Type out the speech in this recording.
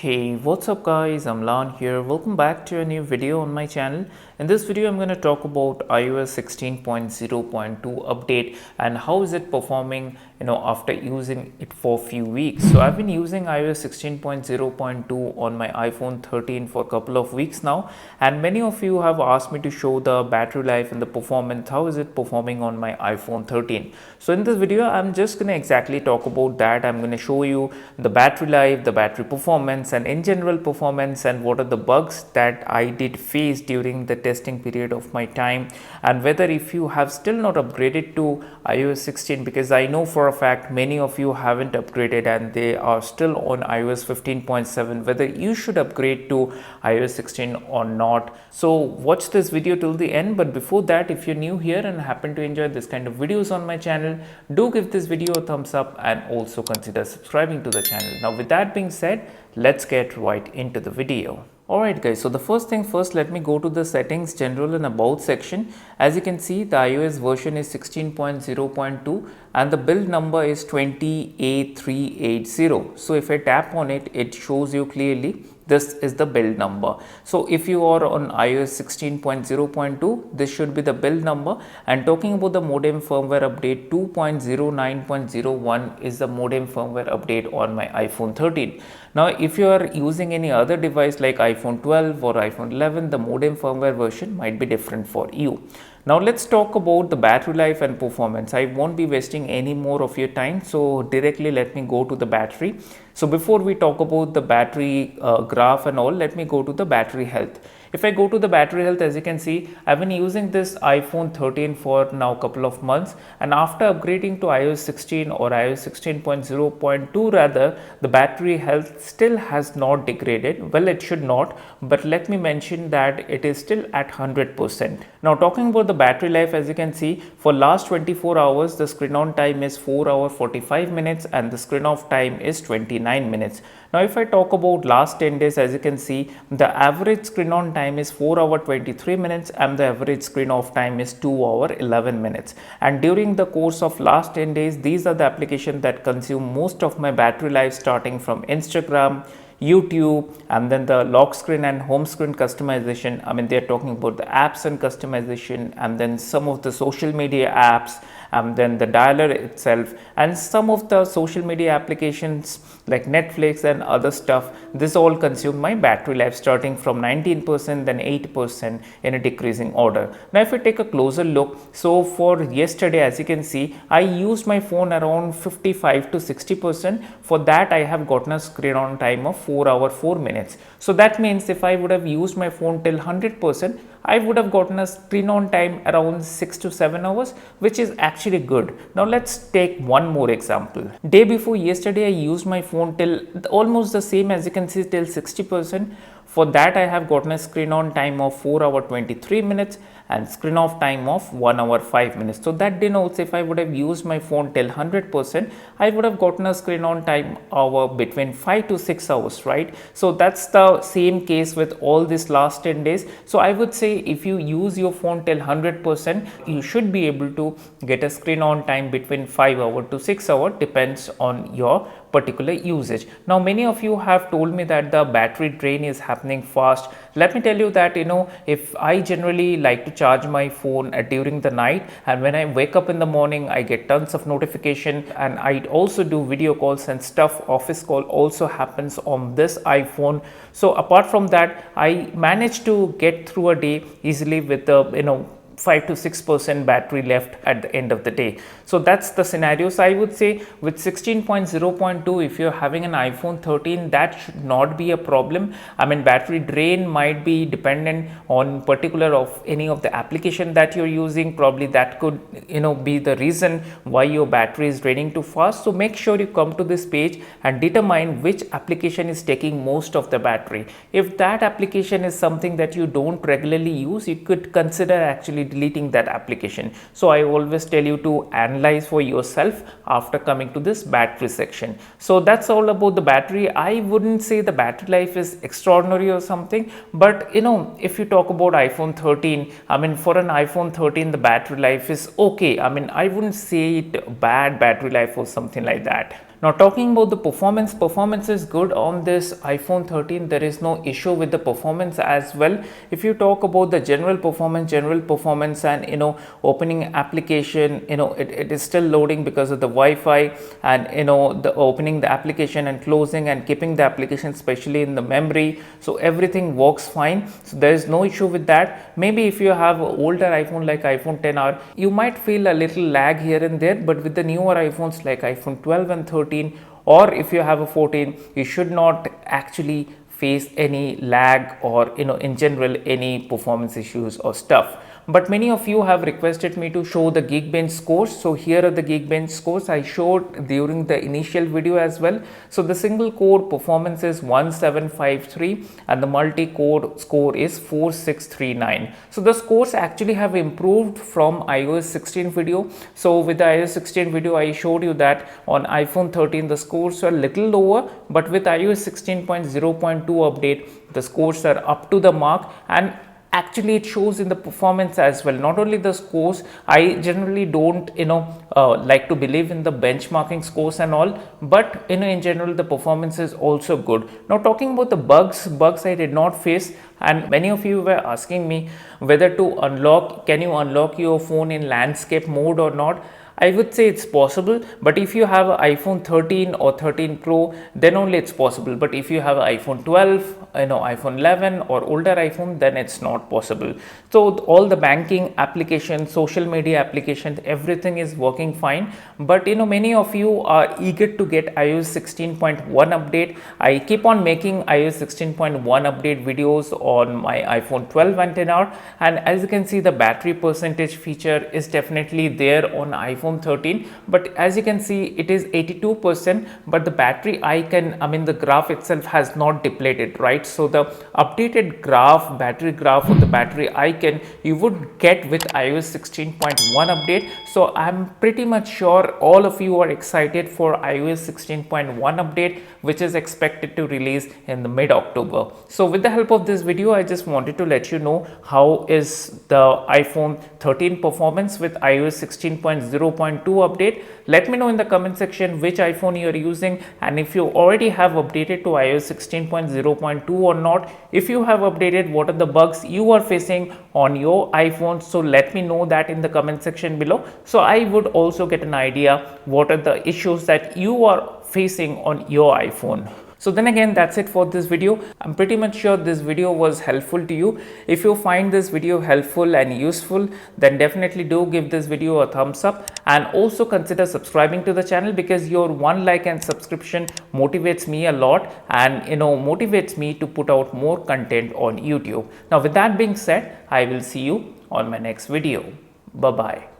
Hey, what's up guys, I'm Lan here. Welcome back to a new video on my channel. In this video, I'm going to talk about iOS 16.0.2 update and how is it performing, after using it for a few weeks. So I've been using iOS 16.0.2 on my iPhone 13 for a couple of weeks now, and many of you have asked me to show the battery life and the performance. How is it performing on my iPhone 13? So in this video, I'm just going to exactly talk about that. I'm going to show you the battery life, the battery performance, and in general performance, and what are the bugs that I did face during the testing period of my time, and whether if you have still not upgraded to iOS 16, because I know for a fact many of you haven't upgraded and they are still on iOS 15.7, whether you should upgrade to iOS 16 or not. So watch this video till the end. But before that, if you're new here and happen to enjoy this kind of videos on my channel, do give this video a thumbs up and also consider subscribing to the channel. Now with that being said, let's get right into the video. Alright guys, so the first thing first, let me go to the settings, general and about section. As you can see, the iOS version is 16.0.2 and the build number is 20A380. So if I tap on it, it shows you clearly this is the build number. So if you are on iOS 16.0.2, this should be the build number. And talking about the modem firmware update, 2.09.01 is the modem firmware update on my iPhone 13. Now if you are using any other device like iPhone 12 or iPhone 11, the modem firmware version might be different for you. Now let's talk about the battery life and performance. I won't be wasting any more of your time, so directly let me go to the battery. So before we talk about the battery graph and all, let me go to the battery health. If I go to the battery health, as you can see, I've been using this iPhone 13 for now a couple of months, and after upgrading to iOS 16 or iOS 16.0.2 rather, the battery health still has not degraded. Well, it should not, but let me mention that it is still at 100%. Now talking about the battery life, as you can see, for last 24 hours, the screen on time is 4 hours 45 minutes and the screen off time is 29 minutes. Now if I talk about last 10 days, as you can see, the average screen on time is 4 hours 23 minutes and the average screen off time is 2 hours 11 minutes. And during the course of last 10 days, these are the applications that consume most of my battery life, starting from Instagram, YouTube, and then the lock screen and home screen customization. I mean, they're talking about the apps and customization, and then some of the social media apps, and then the dialer itself, and some of the social media applications like Netflix and other stuff. This all consume my battery life, starting from 19%, then 8% in a decreasing order. Now if I take a closer look, so for yesterday, as you can see, I used my phone around 55 to 60%. For that, I have gotten a screen on time of 4 hours 4 minutes. So that means if I would have used my phone till 100%, I would have gotten a screen on time around 6 to 7 hours, which is actually good. Now let's take one more example. Day before yesterday, I used my phone till almost the same, as you can see, till 60%. For that, I have gotten a screen on time of 4 hours 23 minutes and screen off time of 1 hour 5 minutes. So that denotes if I would have used my phone till 100%, I would have gotten a screen on time hour between 5 to 6 hours, right? So that's the same case with all this last 10 days. So I would say if you use your phone till 100%, you should be able to get a screen on time between 5 hours to 6 hours, depends on your particular usage. Now many of you have told me that the battery drain is happening fast. Let me tell you that if I generally like to charge my phone during the night, and when I wake up in the morning, I get tons of notification, and I also do video calls and stuff. Office call also happens on this iPhone. So apart from that, I manage to get through a day easily with the 5 to 6% battery left at the end of the day. So that's the scenario. So I would say with 16.0.2, if you're having an iPhone 13, that should not be a problem. I mean, battery drain might be dependent on particular of any of the application that you're using. Probably that could be the reason why your battery is draining too fast. So make sure you come to this page and determine which application is taking most of the battery. If that application is something that you don't regularly use, you could consider actually deleting that application. So I always tell you to analyze for yourself after coming to this battery section. So that's all about the battery. I wouldn't say the battery life is extraordinary or something, but if you talk about iPhone 13, I mean, for an iPhone 13, the battery life is okay. I mean, I wouldn't say it bad battery life or something like that. Now talking about the performance is good on this iPhone 13. There is no issue with the performance as well. If you talk about the general performance and opening application, it is still loading because of the Wi-Fi, and the opening the application and closing and keeping the application especially in the memory, so everything works fine. So there is no issue with that. Maybe if you have an older iPhone like iPhone 10R, you might feel a little lag here and there, but with the newer iPhones like iPhone 12 and 13, or if you have a 14, you should not actually face any lag or in general any performance issues or stuff. But many of you have requested me to show the Geekbench scores. So here are the Geekbench scores I showed during the initial video as well. So the single core performance is 1753 and the multi-core score is 4639. So the scores actually have improved from iOS 16 video. So with the iOS 16 video, I showed you that on iPhone 13 the scores are a little lower, but with iOS 16.0.2 update the scores are up to the mark, and actually it shows in the performance as well. Not only the scores, I generally don't like to believe in the benchmarking scores and all, but in general the performance is also good. Now talking about the bugs I did not face, and many of you were asking me whether to can you unlock your phone in landscape mode or not. I would say it's possible, but if you have an iPhone 13 or 13 Pro, then only it's possible. But if you have an iPhone 12, iPhone 11 or older iPhone, then it's not possible. So all the banking applications, social media applications, everything is working fine. But many of you are eager to get iOS 16.1 update. I keep on making iOS 16.1 update videos on my iPhone 12 and 10R, and as you can see, the battery percentage feature is definitely there on iPhone 13, but as you can see it is 82%, but the battery icon, the graph itself has not depleted, right? So the updated battery graph of the battery icon you would get with iOS 16.1 update. So I'm pretty much sure all of you are excited for iOS 16.1 update, which is expected to release in the mid-October. So with the help of this video, I just wanted to let you know how is the iPhone 13 performance with iOS 16.0.2 update. Let me know in the comment section which iPhone you are using, and if you already have updated to iOS 16.0.2 or not. If you have updated, what are the bugs you are facing on your iPhone? So let me know that in the comment section below, so I would also get an idea what are the issues that you are facing on your iPhone. So then again, that's it for this video. I'm pretty much sure this video was helpful to you. If you find this video helpful and useful, then definitely do give this video a thumbs up, and also consider subscribing to the channel, because your one like and subscription motivates me a lot, and motivates me to put out more content on YouTube. Now with that being said, I will see you on my next video. Bye bye.